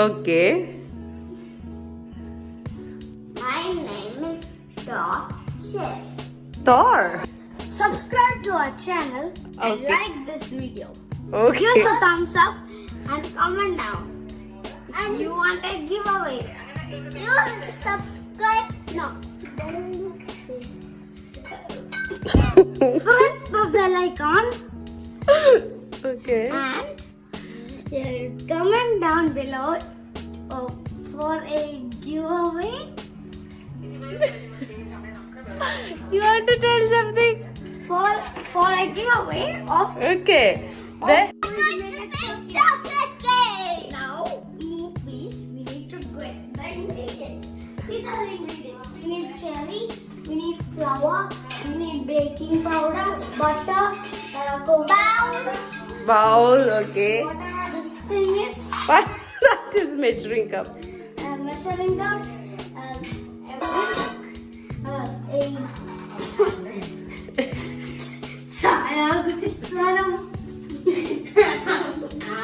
Okay. My name is kidschef. Thor. Subscribe to our channel and Okay. like this video. Okay. Give us a thumbs up and comment down. And you want a giveaway? You subscribe? No. Press the bell icon Okay. and comment down below for a giveaway. You want to tell something? For a giveaway of Okay. Then. chocolate cake. Now, move please. We need to get the ingredients. These are the ingredients. We need cherry. We need flour. We need baking powder, butter, Bowl. Okay. whatever this thing is. What? That is measuring cups. Measuring cups, a whisk,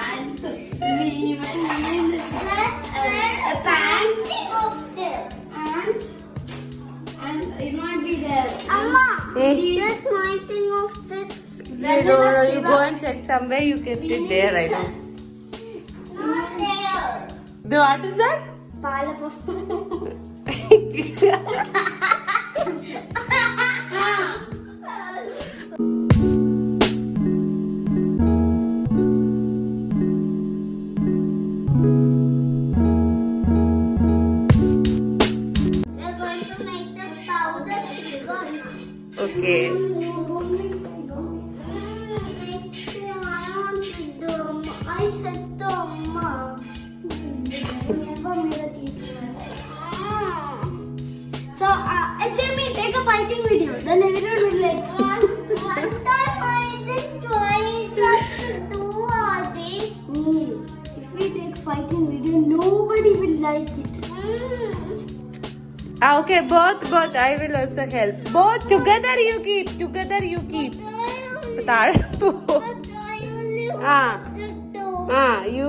and we even need a pan of this, and it might be there. Amma, this my thing of this. No, you go and check somewhere. You kept it there, I know. Not there. What is that? We're going to make the powder sugar now. Okay. I said to Amma. So, Jamie, take a fighting video. Then everyone will like. One time I did try to do Adi. If we take fighting video, nobody will like it. Okay, both. I will also help. Both together you keep. You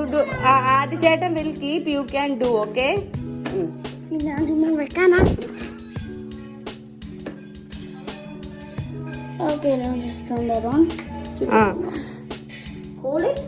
do. Adi Chetan will keep. You can do. Okay. Okay, now just turn that on. Hold it.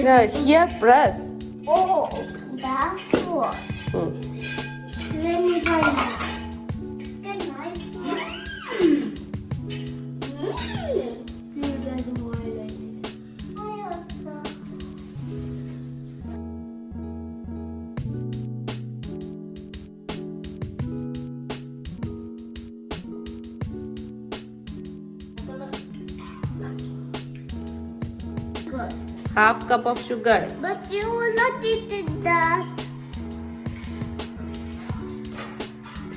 No, here press. Oh, that's what. Let me try it. Good night. You guys know I like it. I also. Good. Half cup of sugar. But you will not eat that.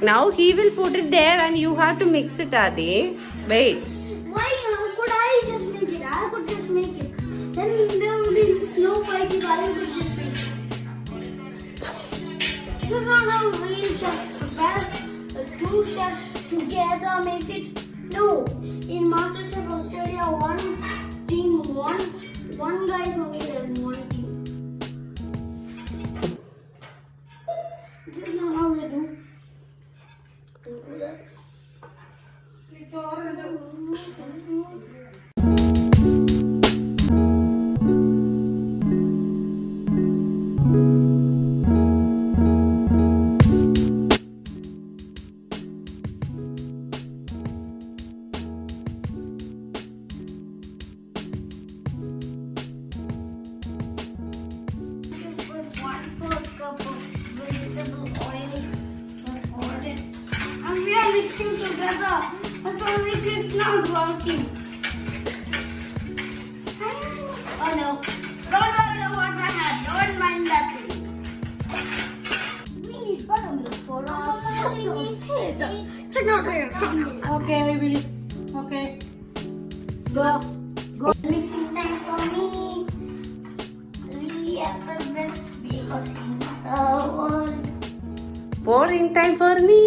Now he will put it there and you have to mix it, Adi. Wait. Why? How could I just make it? I could just make it. Then there will be no fighting. I could just make it. This is not how real chefs prepare. Two chefs together make it. No. In MasterChef Australia, one team won. One guy is only there in one team. This is not how they do. Don't do that. Mixing together, so it is not working. Oh no, don't worry about my hand, don't mind that. We need buttermilk for our Okay, I will. Okay. Go. Mixing time for me. We are the best because in the world. Pouring time for me.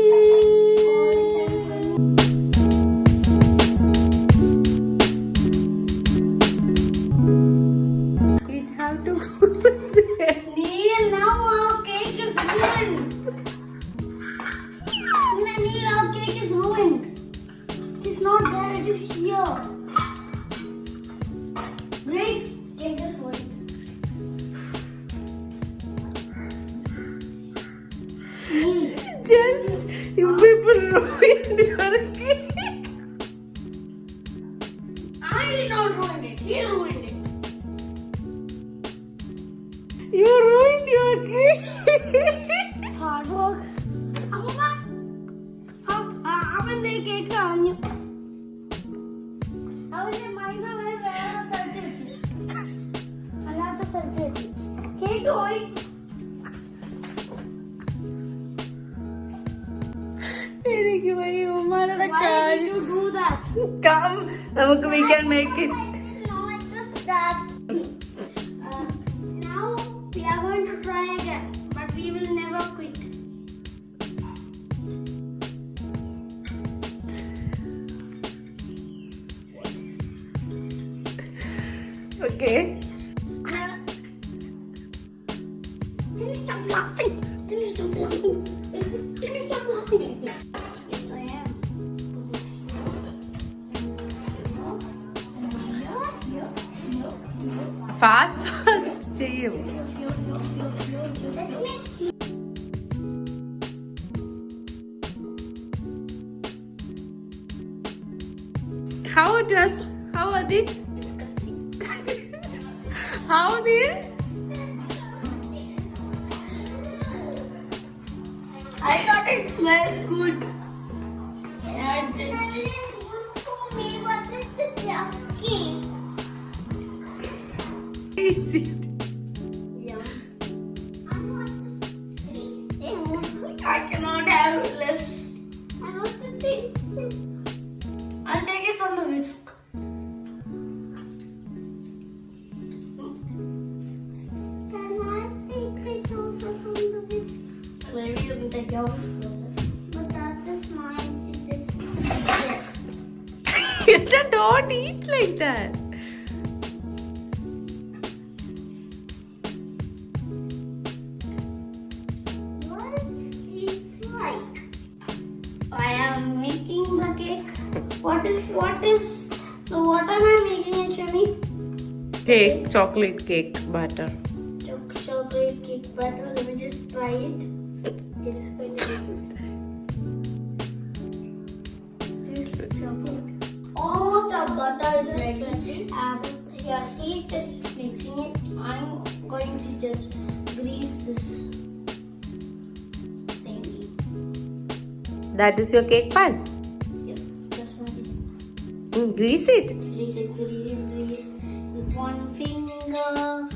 It have to go there. Neil, now our cake is ruined. Neil, our cake is ruined. It is not there, it is here. Great, cake is ruined. Neil. Just you people ruined your cake. I did not ruin it. He ruined it. You ruined your cake. Hard work. അവന്റെ cake കളഞ്ഞു അവന്റെ microwave വേറെ സ്ഥലത്ത് വെച്ചു അല്ലാത്ത സ്ഥലത്ത് വെച്ചു cake പോയി എനിക്ക് വയ്യ ഉമ്മാരുടെ Why did കാര്യം. you do that? Come, നമുക്ക് we can make it. Now we are going to try again, but we will never quit. Okay. Can you stop laughing? Can you stop laughing? Can you stop laughing? Yes, I am. Fast ചെയ്യും. How it was? How was it? Disgusting. How did? I thought it smells good. And this is good for me, but this is yucky. Easy. Yeah. I cannot have less. I want to taste it. I'll take it from the whisk. Can I take it also from the whisk? Maybe you can take yours closer. But that is mine. This is Don't eat like that. What is this like? I am making the cake. What am I making actually? Cake, chocolate cake batter. Chocolate cake batter. Let me just try it. It's going to be good. This chocolate. Almost our butter is ready. Yeah, he's just mixing it. I'm going to just grease this thingy. That is your cake pan. Yep, just one. Grease it. Grease it, grease with one finger.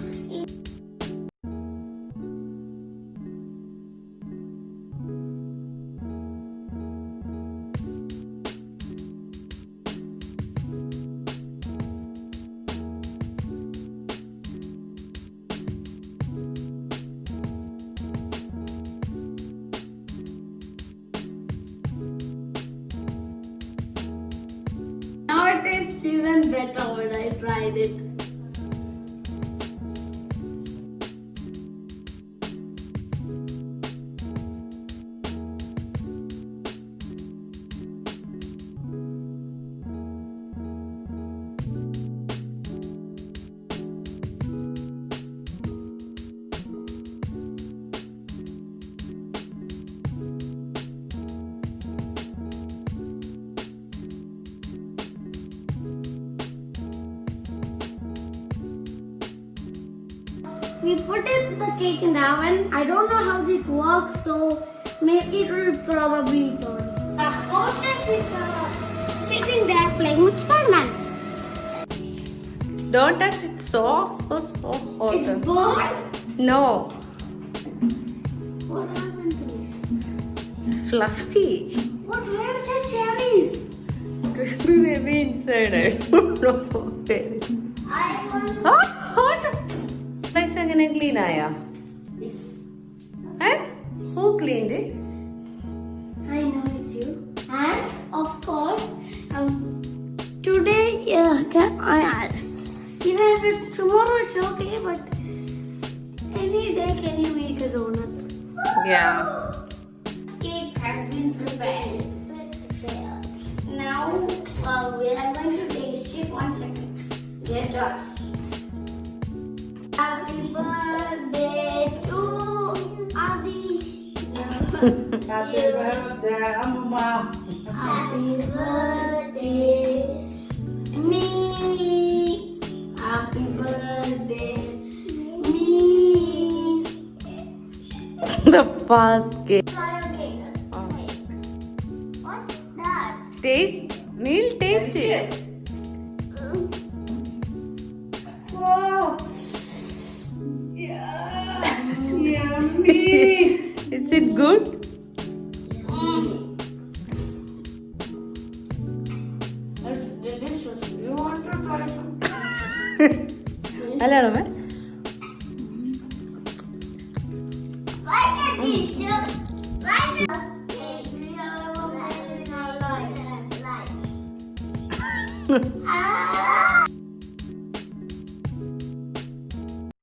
tastes even better when I tried it. We put the cake in the oven. I don't know how it works, so maybe it will probably burn. The hostess is sitting there playing with Spider-Man. Don't touch it. So hot. It's burned? No. What happened to it? Fluffy. What? Where are the cherries? Crispy maybe inside. I don't know. I want Hot. Slice എങ്ങനെ clean ആയാ? this. Who cleaned it? I know it's you. And of course, today, even if it's tomorrow, it's okay. But any day, can you make a donut? Yeah. Cake has been prepared. Now we are going to taste it. 1 second. Let us. Happy birthday to Adi. Happy birthday, Amma. Happy birthday, me. Happy birthday, me. The basket. Try your cake. What's that? Taste. We'll taste it. Wow. Yeah. Yummy. Is it good? It's delicious. You want to try some? നല്ലതാണോ may? Why can't you? Why can't we have a life?